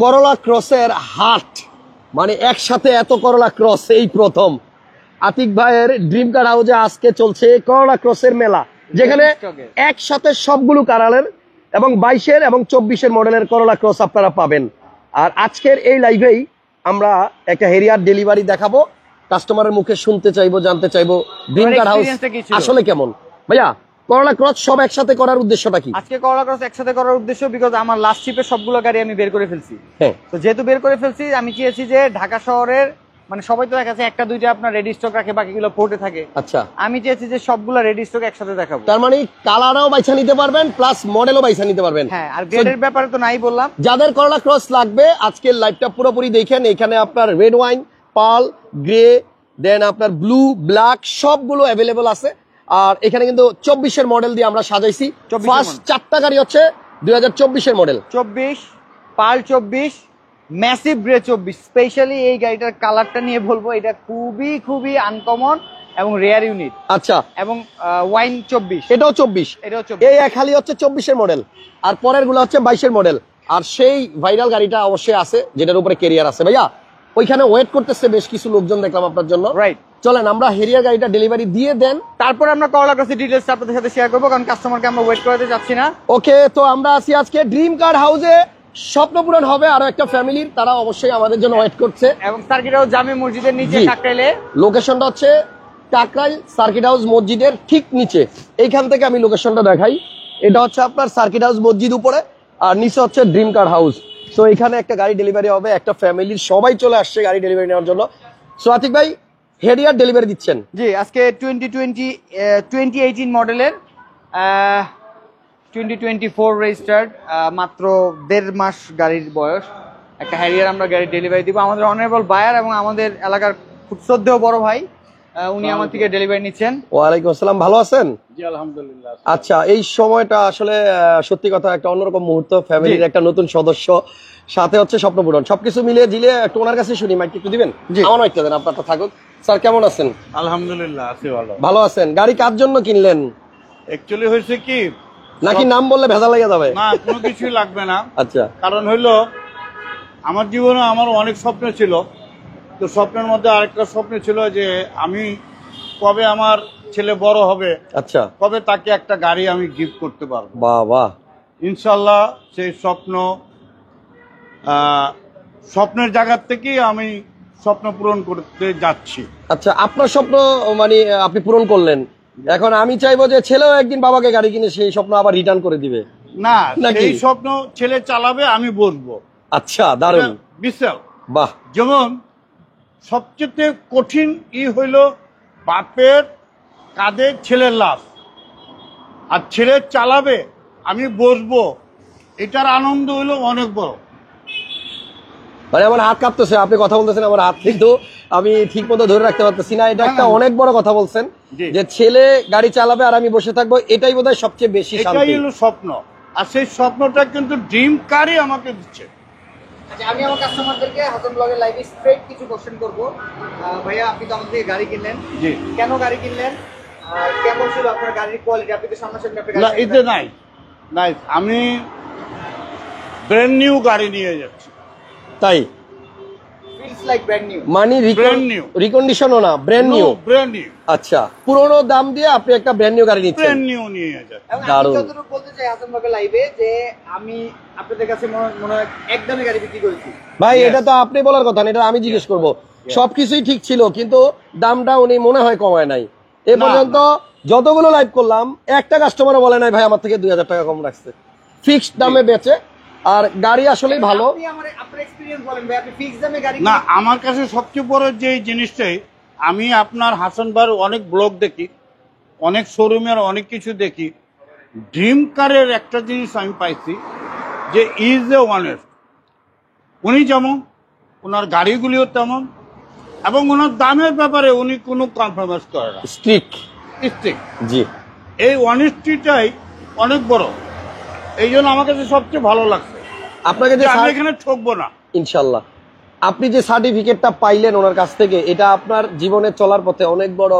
করলা ক্রসের হাট, মানে একসাথে এত করলা ক্রস এই প্রথম। আতিক ভাইয়ের ড্রিম কার হাউসে আজকে চলছে করলা ক্রসের মেলা, যেখানে একসাথে সবগুলো কালারের এবং 22-এর এবং 24-এর মডেলের করলা ক্রস আপনারা পাবেন। আর আজকের এই লাইভেই আমরা একটা হেরিয়ার ডেলিভারি দেখাবো, কাস্টমারের মুখে শুনতে চাইবো, জানতে চাইবো ড্রিম কার হাউস আসলে কেমন। ভাইয়া, করলা ক্রস সব একসাথে করার উদ্দেশ্যটা কি? আজকে করলা ক্রস একসাথে করার উদ্দেশ্য বিকজ আমার লাস্ট ট্রিপে সবগুলো গাড়ি আমি বের করে ফেলছি। হ্যাঁ, তো যেহেতু বের করে ফেলছি, আমি চেয়েছি যে ঢাকা শহরের মানে সবাই তো দেখাচ্ছে একটা দুইটা আপনার রেডি স্টক রাখে, বাকিগুলো পোর্টে থাকে। আচ্ছা, আমি চেয়েছি যে সবগুলো রেডি স্টক একসাথে দেখাবো। তার মানে কালারও বাইছা নিতে পারবেন প্লাস মডেলও বাইছা নিতে পারবেন। হ্যাঁ, আর গ্রেডের ব্যাপারে তো নাই বললাম। যাদের করলা ক্রস লাগবে আজকের লাইভটা পুরোপুরি দেখেন। এখানে আপনার রেড ওয়াইন, পার্ল, গ্রে, দেন আপনার ব্লু, ব্ল্যাক সবগুলো অ্যাভেলেবল আছে। আর এখানে কিন্তু 24-এর মডেল দিয়ে আমরা সাজাইছি। ফার্স্ট 4টা গাড়ি হচ্ছে 2024-এর মডেল। 24, পার্ল 24, ম্যাসিভ গ্রে 24। স্পেশালি এই গাড়িটার কালারটা নিয়ে বলবো, এটা খুবই খুবই আনকমন এবং রেয়ার ইউনিট। আচ্ছা, এবং ওয়াইন 24, এটাও 24, এটাও 24। এই খালি হচ্ছে 24-এর মডেল, আর পরের গুলো হচ্ছে 22-এর মডেল। আর সেই ভাইরাল গাড়িটা অবশ্যই আছে যেটার উপরে ক্যারিয়ার আছে। ভাইয়া, ওইখানে ওয়েট করতেছে বেশ কিছু লোকজন দেখলাম আপনার জন্য। রাইট, চলেন আমরা হেরিয়ার গাড়িটা ডেলিভারি দিয়ে দেন, তারপর আমরা করলা ক্রসের ডিটেইলস আপনাদের সাথে শেয়ার করবো, কারণ কাস্টমারকে আমরা ওয়েট করাতে যাচ্ছি না। ওকে, তো আমরা আছি আজকে ড্রিম কার হাউসে। স্বপ্ন পূরণ হবে আরো একটা ফ্যামিলির, তারা অবশ্যই আমাদের জন্য ওয়েট করছে। এবং সার্কিট হাউস জামে মসজিদের নিচে কাকরাইলে। লোকেশনটা হচ্ছে কাকরাইল সার্কিট হাউস মসজিদের ঠিক নিচে। এইখান থেকে আমি লোকেশনটা দেখাই। এটা হচ্ছে আপনার সার্কিট হাউস মসজিদ উপরে, আর নিচে হচ্ছে ড্রিম কার হাউস। তো এখানে একটা গাড়ি ডেলিভারি হবে, একটা ফ্যামিলির সবাই চলে আসছে গাড়ি ডেলিভারি নেওয়ার জন্য। সো আতিক ভাই, হেরিয়ার ডেলিভারি দিচ্ছেন? জি, আজকে 2018 মডেলের 2024 রেজিস্টার্ড, মাত্র 1.5 মাস গাড়ির বয়স একটা হ্যারিয়ার আমরা গাড়ি ডেলিভারি দিব। আমাদের অনারেবল বায়ার এবং আমাদের এলাকার খুব শ্রদ্ধেয় বড় ভাই, উনি আমার থেকে ডেলিভারি নিচ্ছেন। ওয়ালাইকুম আসসালাম, ভালো আছেন? জি আলহামদুলিল্লাহ। আচ্ছা, এই সময়টা আসলে সত্যি কথা একটা অন্যরকম মুহূর্ত, ফ্যামিলির একটা নতুন সদস্য, সাথে হচ্ছে স্বপ্ন পূরণ, সবকিছু মিলিয়ে দিলে একটু ওনার কাছে শুনি। মাইক একটু দিবেন? আমার মাইকটা দেন, আপনারটা থাকুক। স্যার কেমন আছেন? আলহামদুলিল্লাহ আছি ভালো। ভালো আছেন? গাড়ি কার জন্য কিনলেন? অ্যাকচুয়ালি হয়েছে কি, নাকি নাম বললে ভেজা লেগে যাবে? না, কোনো কিছুই লাগবে না। আচ্ছা, কারণ হইলো আমার জীবনে আমার অনেক স্বপ্ন ছিল। তো স্বপ্নের মধ্যে আরেকটা স্বপ্ন ছিল যে আমি কবে আমার ছেলে বড় হবে, আচ্ছা, কবে তাকে একটা গাড়ি আমি গিফট করতে পারবো। বাহ বাহ, ইনশাল্লাহ সেই স্বপ্নের জায়গা থেকেই আমি স্বপ্ন পূরণ করতে যাচ্ছি। আচ্ছা, আপনার স্বপ্ন মানে আপনি পূরণ করলেন, এখন আমি চাইবো যে ছেলেও একদিন বাবাকে গাড়ি কিনে সেই স্বপ্ন আবার রিটার্ন করে দিবে। না, নাকি? সেই স্বপ্ন ছেলে চালাবে, আমি বসবো। আচ্ছা, দারুণ, বিশাল। বাহ। যেমন সবচেয়ে কঠিন হইল বাপের কাঁধে ছেলের লাশ, আর ছেলে চালাবে, আমি বসবো, এটার আনন্দ হইলো অনেক বড়। মানে আমার হাত কাঁপতেছে, আপনি কথা বলতেছেন, আমার হাত কিন্তু আমি ঠিক মতো ধরে রাখতে পারতেছি না। এটা একটা অনেক বড় কথা বলছেন যে ছেলে গাড়ি চালাবে আর আমি বসে থাকবো, এটাই বোধহয় সবচেয়ে বেশি শান্তি। এটাই হলো স্বপ্ন, আর সেই স্বপ্নটা কিন্তু ড্রিম কারই আমাকে দিচ্ছে। আচ্ছা, আমি আমার কাস্টমারদেরকে হাসান ব্লগের লাইভে স্ট্রেট কিছু কোশ্চেন করব। ভাইয়া, আপনি তো আমাদের থেকে গাড়ি কিনলেন, জি, কেন গাড়ি কিনলেন, কেমন ছিল আপনার গাড়ির কোয়ালিটি? আপনি তো সামনাসামনি না, এতে নাই, আমি ব্র্যান্ড নিউ গাড়ি নিয়ে যাচ্ছি। তাই? Feels like brand new. মানে রিকন্ডিশনও না, ব্র্যান্ড নিউ? Brand new. আচ্ছা, পুরনো দাম দিয়ে আপনি একটা ব্র্যান্ড নিউ গাড়ি নিচ্ছেন? ব্র্যান্ড নিউ নিয়ে যাচ্ছি। এবং আমি দারুণ। যতটুকু বলতে চাই হাসান ব্লগের লাইভে যে আমি আপনাদের কাছে মনে হয় একদমই গাড়ি বিক্রি করেছি। ভাই, এটা তো আপনি বলার কথা না, এটা আমি জিজ্ঞেস করবো। সবকিছুই ঠিক ছিল, কিন্তু দামটা উনি মনে হয় কমায় নাই। এ পর্যন্ত যতগুলো লাইভ করলাম একটা কাস্টমারও বলে নাই ভাই আমার থেকে 2000 টাকা কম রাখছে, ফিক্সড দামে বেচে। আর গাড়ি আসলেই ভালো। আপনার এক্সপেরিয়েন্স বলেন ভাই, আপনি ফিক্সড দামে গাড়ি না, আমার কাছে সবচেয়ে বড় যে জিনিসটাই, আমি আপনার হাসান ভাইয়ের অনেক ব্লগ দেখি, অনেক শোরুমের অনেক কিছু দেখি। ড্রিম কারের একটা জিনিস আমি পাইছি যে ইজ এ অনেস্ট। উনি যেমন, ওনার গাড়িগুলিও তেমন, এবং ওনার দামের ব্যাপারে উনি কোনো কম্প্রোমাইজ করে না, স্ট্রিক্ট। জি, এই অনেস্টিটাই অনেক বড়। এই জন্য আমার কাছে সবচেয়ে ভালো লাগছে। আপনাকে যে আমি এখানে ঠকবো না ইনশাল্লাহ। আপনি যে সার্টিফিকেটটা পাইলেন ওনার কাছ থেকে, এটা আপনার জীবনে চলার পথে অনেক বড়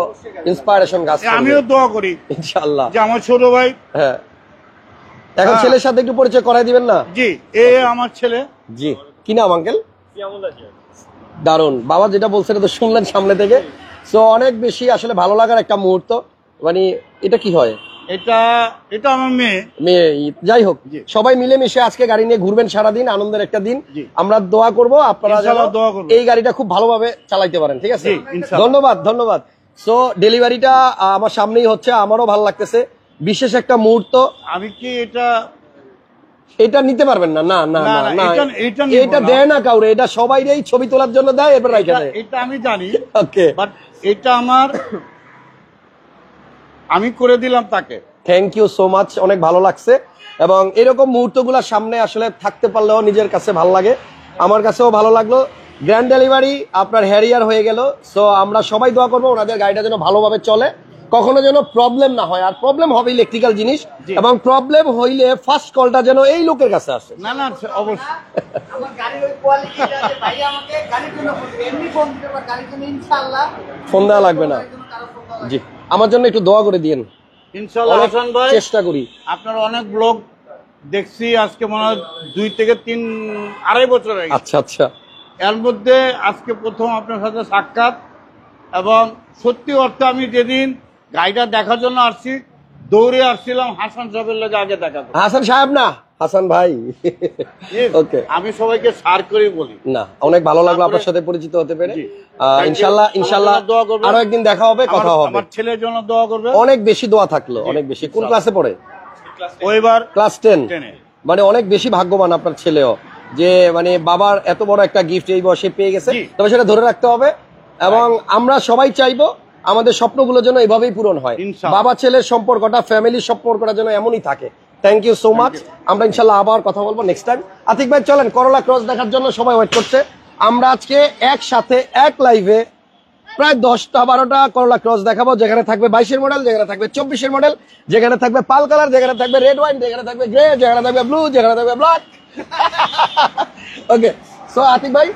ইন্সপায়ারেশন কাজ করবে। আমিও দোয়া করি ইনশাল্লাহ যে আমার ছোট ভাই। হ্যাঁ, এখন ছেলের সাথে একটু পরিচয় করাই দিবেন না? জি, আমার ছেলে। জি, কি নাম আঙ্কেল? দারুন, বাবা যেটা বলছে এটা তো শুনলেন সামনে থেকে। সো অনেক বেশি আসলে ভালো লাগার একটা মুহূর্ত। মানে এটা কি হয়? এটা আমার মেয়ে। মেয়ে, যাই হোক সবাই মিলেমিশে আজকে গাড়ি নিয়ে ঘুরবেন সারাদিন, আনন্দের একটা দিন। আমরা দোয়া করব আপনারা যেন এই গাড়িটা খুব ভালোভাবে চালাইতে পারেন, ঠিক আছে? ধন্যবাদ ধন্যবাদ। সো ডেলিভারিটা আমার সামনেই হচ্ছে, আমারও ভালো লাগতেছে, বিশেষ একটা মুহূর্ত। আমি কি এটা নিতে পারবেন না? না না না, না না, এটা এটা দেয় না কাউরে, এটা সবাইরই ছবি তোলার জন্য দেয়, এবার রাইখা দেয়। এটা আমি জানি, ওকে, বাট এটা আমি করে দিলাম তাকে। থ্যাংক ইউ সো মাচ, অনেক ভালো লাগছে। এবং এরকম মুহূর্তগুলো সামনে আসলে থাকতে পারলেও নিজের কাছে ভালো লাগে, আমার কাছেও ভালো লাগলো। গ্র্যান্ড ডেলিভারি আপনার হ্যারিয়ার হয়ে গেল। সো আমরা সবাই দোয়া করবো ওনাদের গাড়িটা যেন ভালোভাবে চলে, কখনো যেন প্রবলেম না হয়। আর প্রবলেম হবে ইলেকট্রিক্যাল জিনিস, এবং প্রবলেম হইলে ফার্স্ট কলটা যেন এই লোকের কাছে আসে। না না, অবশ্যই। আমার গাড়ির ওই কোয়ালিটিটা আছে, ভাই আমাকে গাড়ির জন্য এমনি ফোন দিতে পারে, গাড়ির জন্য ইনশাআল্লাহ ফোন দেওয়া লাগবে না। জি, আমার জন্য একটু দোয়া করে দিয়েন, ইনশাআল্লাহ। হাসান ভাই, চেষ্টা করি। আপনার অনেক ব্লগ দেখছি, আজকে মনে হয় 2 থেকে 2.5 বছর হয়ে গেছে। আচ্ছা আচ্ছা, এর মধ্যে আজকে প্রথম আপনার সাথে সাক্ষাৎ, এবং সত্যি অর্থে আমি যেদিন গাড়িটা দেখার জন্য আসছি, দৌড়ে আসছিলাম হাসান সাহেবের লাগে আগে দেখা করতে। হাসান সাহেব না, হাসান ভাই। ওকে, আমি সবাইকে সার করে বলি। না, অনেক ভালো লাগলো আপনার সাথে পরিচিত হতে পেরে। জি। ইনশাল্লাহ ইনশাল্লাহ দোয়া করবেন। আরো একদিন দেখা হবে, কথা হবে। আমার ছেলের জন্য দোয়া করবে। অনেক বেশি দোয়া থাকলো, অনেক বেশি। কোন ক্লাসে পড়ে? ও এবার ক্লাস 10। 10 এ। মানে অনেক বেশি ভাগ্যবান আপনার ছেলেও, যে মানে বাবার এত বড় একটা গিফট এই বয়সে পেয়ে গেছে। জি। তবে সেটা ধরে রাখতে হবে, এবং আমরা সবাই চাইবো আমাদের স্বপ্নগুলো যেন এভাবেই পূরণ হয়। ইনশাআল্লাহ। বাবা ছেলের সম্পর্কটা, ফ্যামিলির সম্পর্কটা যেন এমনই থাকে। Thank you so much. আমরা ইনশাল্লাহ আবার কথা বলবো নেক্সট টাইম। আতিক ভাই চলেন, করলা ক্রস দেখার জন্য সবাই ওয়েট করছে। আমরা আজকে একসাথে এক লাইভে প্রায় 10টা-12টা করলা ক্রস দেখাবো, যেখানে থাকবে 22-এর মডেল, যেখানে থাকবে 24-এর মডেল, যেখানে থাকবে পাল কালার, যেখানে থাকবে রেড ওয়াইন, যেখানে থাকবে গ্রে, যেখানে থাকবে ব্লু, যেখানে থাকবে ব্ল্যাক। ওকে, সো আতিক ভাই,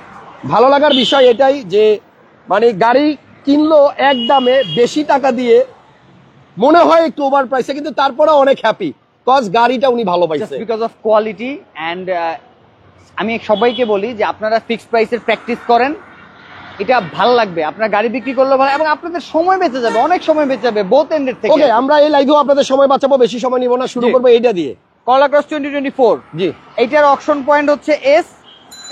ভালো লাগার বিষয় এটাই যে মানে গাড়ি কিনলো এক দামে বেশি টাকা দিয়ে, মনে হয় একটু ওভার প্রাইসে, কিন্তু তারপরে অনেক হ্যাপি, কজ গাড়িটা উনি ভালো পাইছে। Just because of quality and আমি সবাইকে বলি যে আপনারা ফিক্সড প্রাইসের প্র্যাকটিস করেন, এটা ভালো লাগবে। আপনার গাড়ি বিক্রি করলে ভালো, এবং আপনাদের সময় বেঁচে যাবে, অনেক সময় বেঁচে যাবে বোথ এন্ডের থেকে। ওকে, আমরা এই লাইভেও আপনাদের সময় বাঁচাবো, বেশি সময় নিব না, শুরু জি। করবো এইটা দিয়ে। করলা ক্রস 2024। জি, এইটার অকশন পয়েন্ট হচ্ছে এস।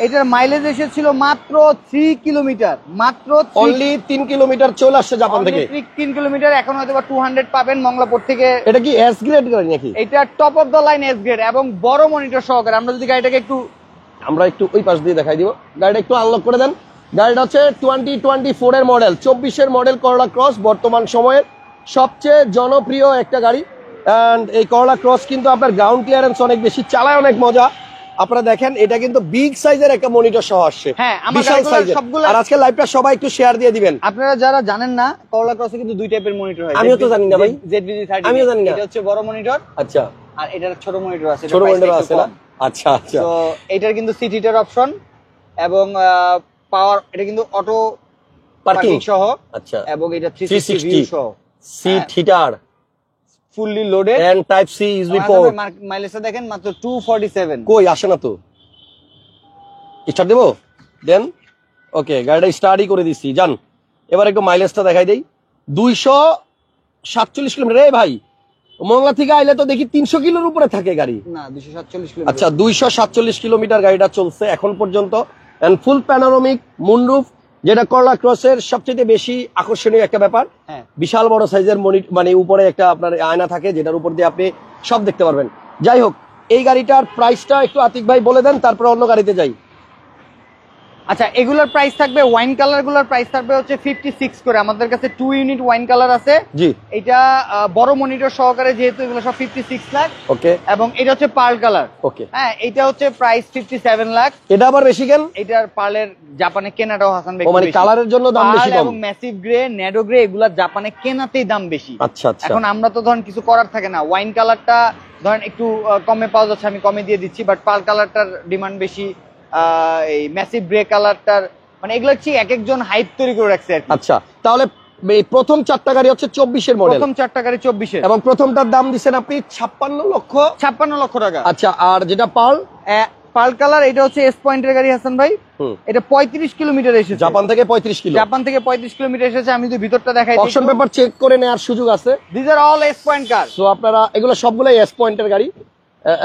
এটার মাইলেজ এসেছিল মাত্র 3 কিলোমিটার, মাত্র অনলি 3 কিলোমিটার চলে আসছে জাপান থেকে। 3 কিলোমিটার। এখন হয়তো 200 পাবেন মংলাপুর থেকে। এটা কি এস গ্রেড গাড়ি নাকি? এটা top of the line S grade এবং বড় মনিটর সহকারে। আমরা যদি গাড়িটাকে একটু আমরা একটু ওই পাশ দিয়ে দেখাই দিব, গাড়িটা একটু আনলক করে দেন। গাড়িটা হচ্ছে 2024 এর মডেল, 24-এর মডেল করলা ক্রস, বর্তমান সময়ের সবচেয়ে জনপ্রিয় একটা গাড়ি। এন্ড এই করলা ক্রস কিন্তু আপনার গ্রাউন্ড ক্লিয়ারেন্স অনেক বেশি, চালায় অনেক মজা। আপনারা দেখেন এটা কিন্তু বিগ সাইজের একটা মনিটর সহ আসছে, হ্যাঁ, আমার বিশাল গাড়িগুলো সাইজের। সবগুলো- আর আজকে লাইভটা সবাই একটু শেয়ার দিয়ে দিবেন। আপনারা যারা জানেন না, করলা ক্রসে কিন্তু 2 টাইপের মনিটর হয়। আমিও তো জানি না ভাই। ZBD30, আমিও জানি না। এটা হচ্ছে বড় মনিটর, আচ্ছা, আর এটার ছোট মনিটর আছে। ছোট মনিটর আছে না? আচ্ছা আচ্ছা, তো এটার কিন্তু সিট হিটার অপশন এবং পাওয়ার, এটা কিন্তু অটো পার্কিং পার্কিং সহ, আচ্ছা, এবং এটা 360 360 ভিউ সহ, seat heater fully loaded. And type C USB port. মাইলেজটা দেখেন মাত্র 247। কই আসে না তো, স্টার্ট দেবো দেন। ওকে, গাড়িটা স্টার্টই করে দিচ্ছি, যান। এবার একটু মাইলেজটা দেখাই দেই। 247 কিলোমিটার। এই ভাই, মংলা থেকে আইলে তো দেখি 300 কিলোর উপরে থাকে গাড়ি। না, 247 কিলোমিটার। আচ্ছা, 247 কিলোমিটার গাড়িটা চলছে এখন পর্যন্ত। এন্ড ফুল প্যানোরামিক মুনরুফ, যেটা করলা ক্রসের সবচেয়ে বেশি আকর্ষণীয় একটা ব্যাপার। হ্যাঁ, বিশাল বড় সাইজের মানে উপরে একটা আপনার আয়না থাকে, যেটার উপর দিয়ে আপনি সব দেখতে পারবেন। যাই হোক, এই গাড়িটার প্রাইসটা একটু আতিক ভাই বলে দেন, তারপর অন্য গাড়িতে যাই। আচ্ছা, এগুলোর প্রাইস থাকবে, ওয়াইন কালার গুলোর প্রাইস থাকবে হচ্ছে 56 করে। আমাদের কাছে 2 ইউনিট ওয়াইন কালার আছে। জি, এটা বড় মনিটর সহকারে, যেহেতু এগুলো সব 56 লাখ। ওকে এবং এটা হচ্ছে পার্ল কালার। ওকে, হ্যাঁ, এটা হচ্ছে প্রাইস 57 লাখ। এটা আবার বেশি কেন? এটার পার্লের জাপানে কেনাটাও হাসান ভাই ও মানে কালারের জন্য দাম বেশি কম। এবং ম্যাসিভ গ্রে, ন্যাডো গ্রে, এগুলা জাপানে কেনাতেই দাম বেশি। আচ্ছা আচ্ছা, এখন আমরা তো ধরেন কিছু করার থাকে না, ওয়াইন কালারটা ধরেন একটু কমে পাওয়া যাচ্ছে, আমি কমে দিয়ে দিচ্ছি, বাট পার্ল কালারটার ডিমান্ড বেশি। এই ম্যাসিভ গ্রে কালারটার মানে এগুলো হচ্ছে এক একজন হাইপ তৈরি করে রাখছে আর কি। আচ্ছা, তাহলে এই প্রথম 4টা গাড়ি হচ্ছে 24-এর মডেল, প্রথম 4টা গাড়ি 24-এর, এবং প্রথমটার দাম দিচ্ছেন আপনি 56 লক্ষ। 56 লক্ষ টাকা। আচ্ছা, আর যেটা পার্ল পার্ল কালার, এটা হচ্ছে এস পয়েন্টের গাড়ি হাসান ভাই। এটা 35 কিলোমিটার এসেছে জাপান থেকে 35 কিলো। জাপান থেকে 35 কিলোমিটার এসেছে। আমি যদি ভিতরটা দেখাই, অপশন পেপার চেক করে নেওয়ার সুযোগ আছে। This are all S point car. So আপনারা এগুলো সবগুলাই এস পয়েন্টের গাড়ি।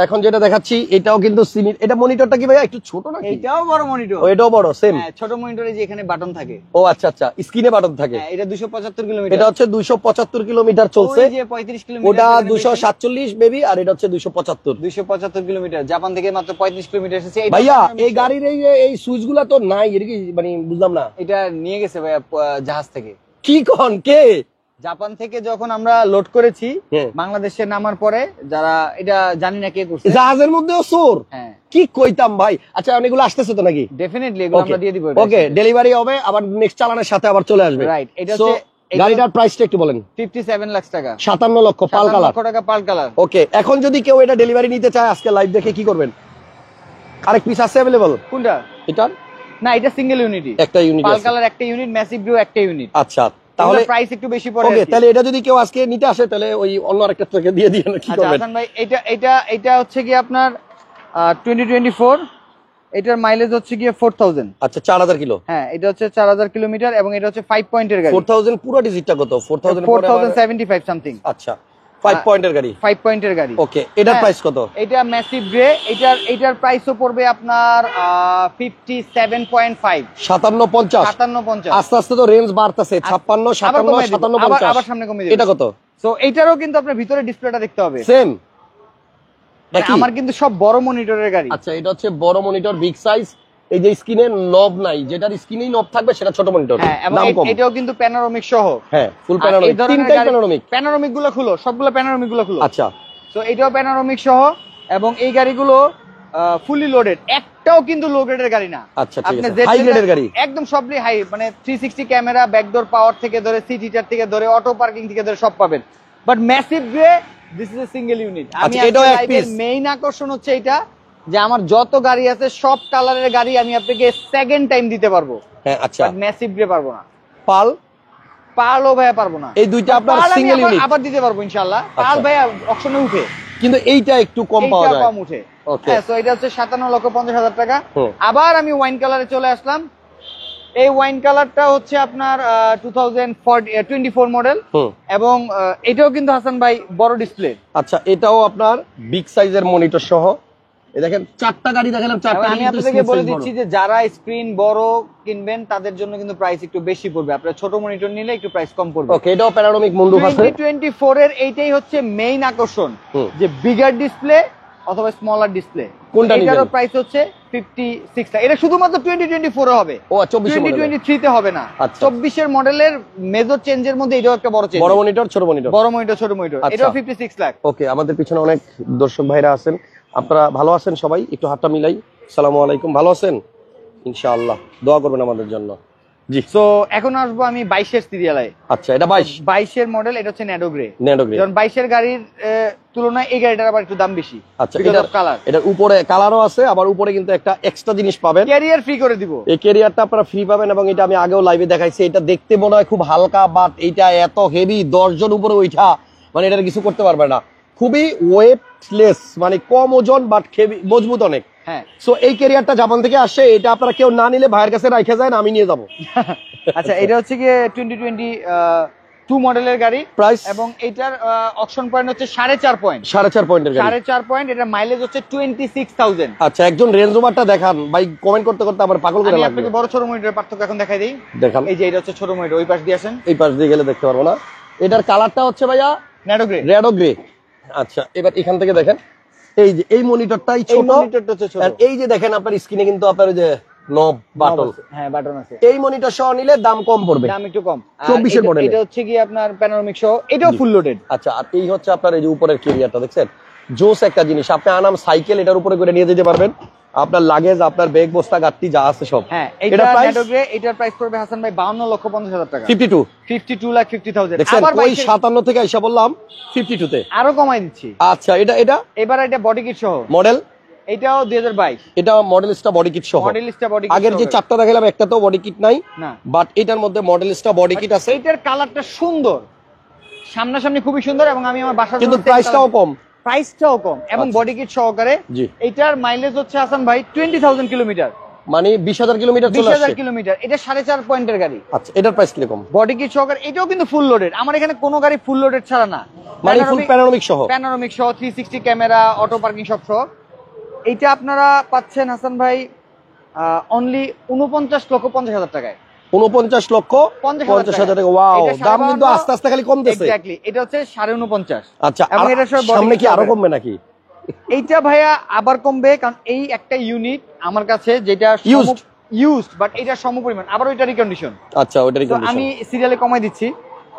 এখন যেটা দেখাচ্ছি এটাও কিন্তু সিমিট। এটা মনিটরটা কি ভাইয়া একটু ছোট নাকি? এটাও বড় মনিটর। ও এটাও বড় সেম। হ্যাঁ, ছোট মনিটরে যে এখানে বাটন থাকে। ও আচ্ছা আচ্ছা, স্ক্রিনে বাটন থাকে। হ্যাঁ, এটা 275 কিলোমিটার। এটা হচ্ছে 275 কিলোমিটার চলছে। ওই যে 35 কিলোমিটার, ওটা 247 বেবি, আর এটা হচ্ছে 275। 275 কিলোমিটার। জাপান থেকে মাত্র 35 কিলোমিটার এসেছে। এটা ভাইয়া এই গাড়ির এই সুইচ গুলা তো নাই, এর কি মানে বুঝলাম না। এটা নিয়ে গেছে ভাইয়া জাহাজ থেকে। কি কোন কে? জাপান থেকে যখন আমরা লোড করেছি হ্যাঁ। বাংলাদেশে নামার পরে, যারা এটা জানি না কে করছে। জাহাজের মধ্যেও চোর? হ্যাঁ, কি কইতাম ভাই। আচ্ছা অনেকগুলো আসতেছে তো নাকি? ডেফিনেটলি এগুলো আমরা দিয়ে দিব। ওকে, ডেলিভারি হবে, আবার নেক্সট চালানের সাথে আবার চলে আসবে। রাইট। এটা So, হচ্ছে গাড়িটার প্রাইসটা একটু বলেন। 57 লাখ টাকা। 57 লক্ষ পাল 57 কালার। লক্ষ টাকা পাল কালার। ওকে, এখন যদি কেউ এটা ডেলিভারি নিতে চায় আজকে লাইভ দেখে কি করবেন? আরেক পিস আছে अवेलेबल? কোনটা? এটার না, এটা সিঙ্গেল ইউনিটই। একটা ইউনিট পাল আছে। কালার একটা ইউনিট, ম্যাসিভ ব্লু একটা ইউনিট। আচ্ছা, তাহলে তাহলে প্রাইস একটু বেশি পড়ে। ওকে, তাহলে এটা যদি কেউ আজকে নিতে আসে তাহলে ওই অন্য আরেকটা থেকে দিয়ে দিবেন, কি আচ্ছা করবেন? হাসান ভাই, এটা হচ্ছে কি আপনার 2024, এটার মাইলেজ হচ্ছে গিয়ে 4000। আচ্ছা 4000 কিলো। হ্যাঁ, এটা হচ্ছে 4000 কিলোমিটার এবং এটা হচ্ছে 5 পয়েন্টের গাড়ি। 4000 পুরো ডিজিটটা কত? 4000 পরে আবার- 4075 সামথিং। আচ্ছা 5 পয়েন্টের গাড়ি। 5 পয়েন্টের গাড়ি। ওকে, এটার হ্যাঁ, প্রাইস কত? এটা ম্যাসিভ গ্রে। এটার প্রাইসও পড়বে আপনার 57.5। 5750। 57.50। আস্তে আস্তে তো রেঞ্জ বাড়তেছে, 56 আবার 57 কমিয়ে দিব, 57 আবার 50। সামনে কমিয়ে দিব। এটা কত? সো এইটারও কিন্তু আপনার ভিতরে ডিসপ্লেটা দেখতে হবে। সেম। মানে আমার কিন্তু সব বড় মনিটরের গাড়ি। আচ্ছা, এটা হচ্ছে বড় মনিটর, বিগ সাইজ। এই যে স্ক্রিনে নব নাই, যেটার স্ক্রিনেই নব থাকবে সেটা ছোট মনিটর, হ্যাঁ, এবং দাম কম। এটাও কিন্তু প্যানোরামিক সহ। হ্যাঁ, ফুল আর এই প্যানোরামিক, ধরনের তিনটাই গাড়ি- প্যানোরামিক। প্যানোরামিক গুলো খুলো, সবগুলো প্যানোরামিক গুলো খুলো। আচ্ছা, তো এটাও প্যানোরামিক সহ, এবং এই গাড়িগুলো ফুলি লোডেড। একটাও কিন্তু লো গ্রেডের গাড়ি না। আচ্ছা ঠিক আপনি আছে, হাই গ্রেডের গাড়ি। একদম সবই হাই, মানে 360 ক্যামেরা, ব্যাকডোর পাওয়ার থেকে ধরে, সিট হিটার থেকে ধরে, অটো পার্কিং থেকে ধরে সব পাবেন। But massive grey, this is a single unit. আমি আচ্ছা, এটাও এক piece। মেইন আকর্ষণ হচ্ছে এটা যে আমার যত গাড়ি আছে সব কালারের গাড়ি আমি আপনাকে সেকেন্ড টাইম দিতে পারবো। হ্যাঁ আচ্ছা, বাট ম্যাসিভ গ্রে পারবো না। পাল পার্লও ভাইয়া পারবো না। এই দুইটা আপনার পার্ল আমি সিঙ্গেল ইউনিট, আবার দিতে পারবো ইনশাআল্লাহ। আচ্ছা। পার্ল ভাইয়া অপশনে উঠে, কিন্তু এইটা একটু কম পাওয়া এইটা যায়। কম উঠে। ওকে, হ্যাঁ, সো এটা হচ্ছে 57,50,000 টাকা। হুম। আবার আমি ওয়াইন কালারে চলে আসলাম। এই ওয়াইন কালারটা হচ্ছে আপনার 2024 মডেল, হুম। এবং এটাও কিন্তু হাসান ভাই বড় ডিসপ্লে। আচ্ছা, এটাও আপনার বিগ সাইজের মনিটর সহ। এই দেখেন চারটা গাড়ি দেখালাম, চারটা আমি আপনাদেরকে বলে দিচ্ছি যে যারা স্ক্রিন বড় কিনবেন তাদের জন্য কিন্তু প্রাইস একটু বেশি পড়বে। আপনারা ছোট মনিটর নিলে একটু প্রাইস কম পড়বে। ওকে, এটাও প্যানোরামিক মুন্ডুপ আছে। 2024 এর এইটাই হচ্ছে মেইন আকর্ষণ, হুম। যে বিগার ডিসপ্লে অথবা স্মলার ডিসপ্লে। কোনটা নিবেন? এটারও প্রাইস হচ্ছে 56 লাখ। এটা শুধুমাত্র 2024 এ হবে, ও 24 মডেল। 2023 তে হবে না। আচ্ছা। 24 এর মডেলের মেজর চেঞ্জের মধ্যে এটাও একটা বড় চেঞ্জ। বড় মনিটর, ছোট মনিটর। বড় মনিটর, ছোট মনিটর, আচ্ছা। এটাও 56 লাখ। ওকে, আমাদের পিছনে অনেক দর্শক ভাইরা আছেন, আপনারা ভালো আছেন সবাই? একটু হাতটা মিলাই। আসসালামু আলাইকুম, ভালো আছেন? ইনশাআল্লাহ দোয়া করবেন আমাদের জন্য। জি। সো এখন আসবো আমি 22 এর সিরিয়ালে। আচ্ছা, এটা 22 এর মডেল, এটা হচ্ছে ন্যাডো গ্রে। Nano grey. কারণ 22 এর গাড়ির তুলনায় এই গাড়িটার আবার একটু দাম বেশি। আচ্ছা, এটা কালার, এটার উপরে কালারও আছে, আবার উপরে কিন্তু একটা এক্সট্রা জিনিস পাবেন। ক্যারিয়ার ফ্রি করে দিব। এই ক্যারিয়ারটা আপনারা ফ্রি পাবেন, এবং এটা আমি আগেও লাইভে দেখাইছি। এটা দেখতে মনে হয় খুব হালকা, বাট এইটা এত হেভি, 10 জন উপরে ওইটা মানে এটা কিছু করতে পারবে না। খুবই ওয়েটলেস, মানে কম ওজন বাট মজবুত অনেক। হ্যাঁ। সো এই ক্যারিয়ারটা জাপান থেকে আসে। এটা আপনারা কেউ না নিলে ভাইয়ের কাছে রাখা যায় না, আমি নিয়ে যাবো। আচ্ছা, এটা হচ্ছে গিয়ে 2022 মডেলের গাড়ি, প্রাইস এবং এটার অকশন পয়েন্ট হচ্ছে 4.5 পয়েন্ট। 4.5 পয়েন্টের গাড়ি। 4.5 পয়েন্ট। এটা মাইলেজ হচ্ছে 26,000। আচ্ছা, একজন রেঞ্জ রোভারটা দেখান ভাই, কমেন্ট করতে করতে আমার পাগল করে আমি লাগবে। আপনাকে বড় ছোট মনিটরের পার্থক্য এখন দেখাই দিই। দেখান। এই যে এটা হচ্ছে ছোট মনিটর, ওই পাশ দিয়ে আসেন। এই পাশ দিয়ে গেলে দেখতে পারবো না। এটার কালারটা হচ্ছে ভাইয়া ন্যাডো গ্রে। Redo grey. আচ্ছা, এবার এখান থেকে দেখেন, এই যে এই মনিটরটাই এই ছোট, মনিটরটা হচ্ছে ছোট। আর এই যে দেখেন আপনার স্ক্রিনে কিন্তু আপনার ওই যে নব বাটন। হ্যাঁ, বাটন আছে। এই মনিটর সহ নিলে দাম কম পড়বে। দাম একটু কম। 24 এর মডেল। এটা হচ্ছে কি আপনার প্যানোরামিক সহ, এটাও ফুল লোডেড। আচ্ছা, আর এই হচ্ছে আপনার এই যে উপরের ক্যারিয়ারটা দেখছেন, জোস একটা জিনিস। আপনি আনাম সাইকেল এটার উপরে করে নিয়ে যেতে পারবেন, আপনার লাগেজ, আপনার ব্যাগ, বস্তা, গাড়ি যা আছে সব। হ্যাঁ, এটা এটা প্রাইস ন্যাডো গ্রে। এটার প্রাইস পড়বে হাসান ভাই 52,50,000 টাকা। 52। 52,50,000। দেখছেন, আবার ওই 57 থেকে আইসা বললাম 52 তে। আরো কমাই দিচ্ছি। আচ্ছা, এটা এবার এটা বডি কিট সহ। মডেল, এটাও 2022 এটা মডেলিস্টা বডি কিট সহ। Modellista body kit. আগের যে চারটা দেখালাম একটাতেও বডি কিট নাই, না, বাট এটার মধ্যে মডেলিস্টা বডি কিট আছে। এইটার কালারটা সুন্দর, সামনাসামনি খুবই সুন্দর, এবং আমি আমার বাসার কিন্তু জন্য প্রাইসটাও কম। প্রাইসটাও কম এবং আচ্ছা। বডি কিট সহকারে। জি। এটার মাইলেজ হচ্ছে হাসান ভাই 20,000 কিলোমিটার, মানে 20,000 কিলোমিটার চলে 20,000 আসছে। কিলোমিটার। এটা 4.5 পয়েন্টের গাড়ি, আচ্ছা, এটার প্রাইস কিরকম? বডি কিট সহকারে। এটাও কিন্তু ফুল লোডেড, আমার এখানে কোনো গাড়ি ফুল লোডেড ছাড়া না, মানে ফুল প্যানোরামিক সহ। প্যানোরামিক সহ 360 ক্যামেরা, অটো পার্কিং সব সহ। এইটা আপনারা পাচ্ছেন হাসান ভাই অনলি 49,50,000 টাকায়। 49,50,000 টাকা। ওয়াও, দাম কিন্তু আস্তে আস্তে খালি কমতেছে। এক্স্যাক্টলি, এটা হচ্ছে 49.5। আচ্ছা, এবং আর এটার সব body সামনে kit কি আরো সহকারে। কমবে নাকি? এইটা ভাইয়া আবার কমবে, কারণ এই একটা ইউনিট আমার কাছে যেটা Used। ইউজড, বাট এটা সমপরিমাণ, আবার ওইটা রিকন্ডিশন। আচ্ছা, ওটারই তো কন্ডিশন। আমি সিরিয়ালে কমাই দিচ্ছি।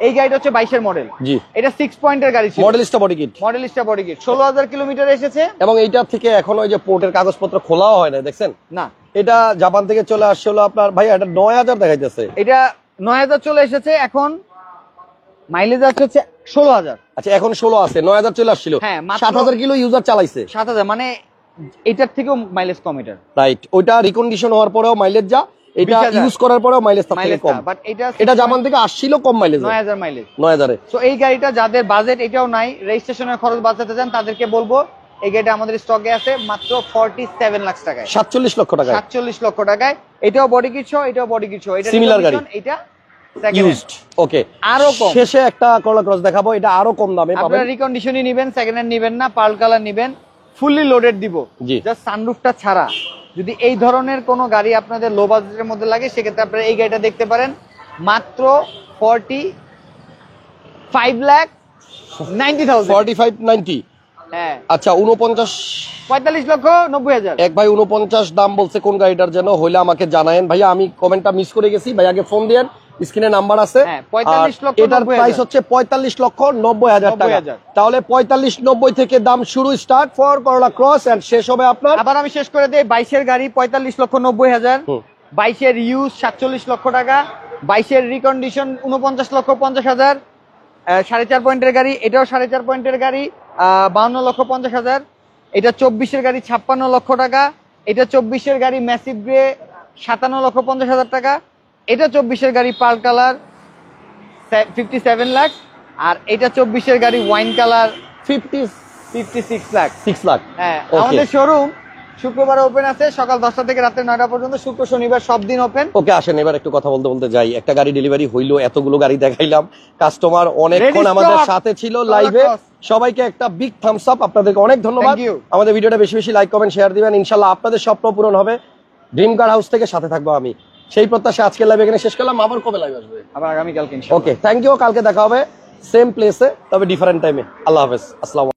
এই গাড়িটা হচ্ছে 22 মডেল। জি। এটা 6 পয়েন্টের গাড়ি ছিল, Modellista body kit. Modellista body kit, 16,000 kilometre এসেছে। এবং এইটার থেকে এখন ওই যে পোর্টের কাগজপত্র খোলাও হয় না, দেখছেন? না, এটা জাপান থেকে চলে আসছে হলো আপনার ভাই, এটা 9,000 দেখাইতেছে। এটা 9,000 চলে এসেছে, এখন মাইলেজ আছে হচ্ছে 16,000। আচ্ছা, এখন 16 আছে, 9,000 চলে আসছিল। হ্যাঁ, মাত্র 7,000 কিলো ইউজার চালাইছে। 7,000, মানে এটার থেকেও মাইলেজ কম এটার। রাইট, ওইটা রিকন্ডিশন হওয়ার পরেও মাইলেজ যা, এটা 20,000 ইউজ করার পরেও মাইলেজ তার থেকে মাইলেজ কম। বাট এটা জাপান থেকে আসছিল কম মাইলেজ, 9,000 মাইলেজ। 9,000 এ। তো এই গাড়িটা যাদের বাজেট এটাও নাই, রেজিস্ট্রেশনের খরচ বাঁচাতে চান, তাদেরকে বলবো এই গাড়িটা আমাদের স্টকে আছে মাত্র 47 লাখ টাকায়, 47 লক্ষ টাকা 47 লক্ষ টাকায়। এটাও বডি কিট সহ, এটাও বডি কিট সহ। এটা Similar গাড়ি। এটা second hand। ইউজড। ওকে, আরো কম। শেষে একটা করলা ক্রস দেখাবো, এটা আরো কম দামে পাবেন। আপনারা রিকন্ডিশনই নেবেন, সেকেন্ড হ্যান্ড নেবেন না, পার্ল কালার নেবেন, ফুললি লোডেড দিব। জি। জাস্ট সানরুফটা ছাড়া। যদি এই ধরনের কোনো গাড়ি আপনাদের লো বাজেটের মধ্যে লাগে, সেক্ষেত্রে আপনারা এই গাড়িটা দেখতে পারেন মাত্র 45,90,000। 45-90। হ্যাঁ, আচ্ছা, 49 45,90,000। এক ভাই 49 দাম বলছে কোন গাড়িটার যেন, হইলে আমাকে জানায়েন ভাইয়া, আমি কমেন্টটা মিস করে গেছি ভাই, আগে ফোন দেন, স্ক্রিনে নাম্বার আছে। হ্যাঁ, 45,90,000 এটার প্রাইস হচ্ছে 45,90,000 টাকা। 90,000 তাহলে 45-90 থেকে দাম শুরু, স্টার্ট ফর করলা ক্রস, এন্ড শেষ হবে আপনার। আবার আমি শেষ করে দেই, 22-এর গাড়ি 45,90,000, হুম। 22-এর ইউজ 47 লক্ষ টাকা, 22-এর রিকন্ডিশন 49,50,000, 4.5 পয়েন্টের গাড়ি, এটাও 4.5 পয়েন্টের গাড়ি 52,50,000। এটা 24-এর গাড়ি 56 লক্ষ টাকা, এটা 24-এর গাড়ি ম্যাসিভ গ্রে 57,50,000 টাকা, এটা 24-এর গাড়ি পার্ল কালার 57 লাখ, আর এটা 24-এর গাড়ি ওয়াইন কালার 56 লাখ। 6 লাখ। হ্যাঁ, Okay. আমাদের শোরুম শুক্রবার ওপেন আছে সকাল 10টা থেকে রাতে 9টা পর্যন্ত, শুক্র শনিবার সব দিন ওপেন। ওকে, আসেন এবার একটু কথা বলতে বলতে যাই। একটা গাড়ি ডেলিভারি হইলো, এতগুলো গাড়ি দেখাইলাম, কাস্টমার অনেকক্ষণ Ready আমাদের stock। সাথে ছিল Corla লাইভে। Cross। সবাইকে একটা বিগ থামস আপ, আপনাদেরকে অনেক ধন্যবাদ। Thank you। আমাদের ভিডিওটা বেশি বেশি লাইক কমেন্ট শেয়ার দিবেন, ইনশাআল্লাহ আপনাদের স্বপ্ন পূরণ হবে। ড্রিম কার হাউস থেকে সাথে থাকবো আমি, সেই প্রত্যাশা আজকের লাইভ এখানে শেষ করলাম। আবার কবে লাইভ আসবে? আবার আগামীকালকে ইনশাআল্লাহ। ওকে, থ্যাংক ইউ। কালকে দেখা হবে সেম প্লেসে, তবে ডিফারেন্ট টাইমে। আল্লাহ হাফেজ, আসসালামু আলাইকুম।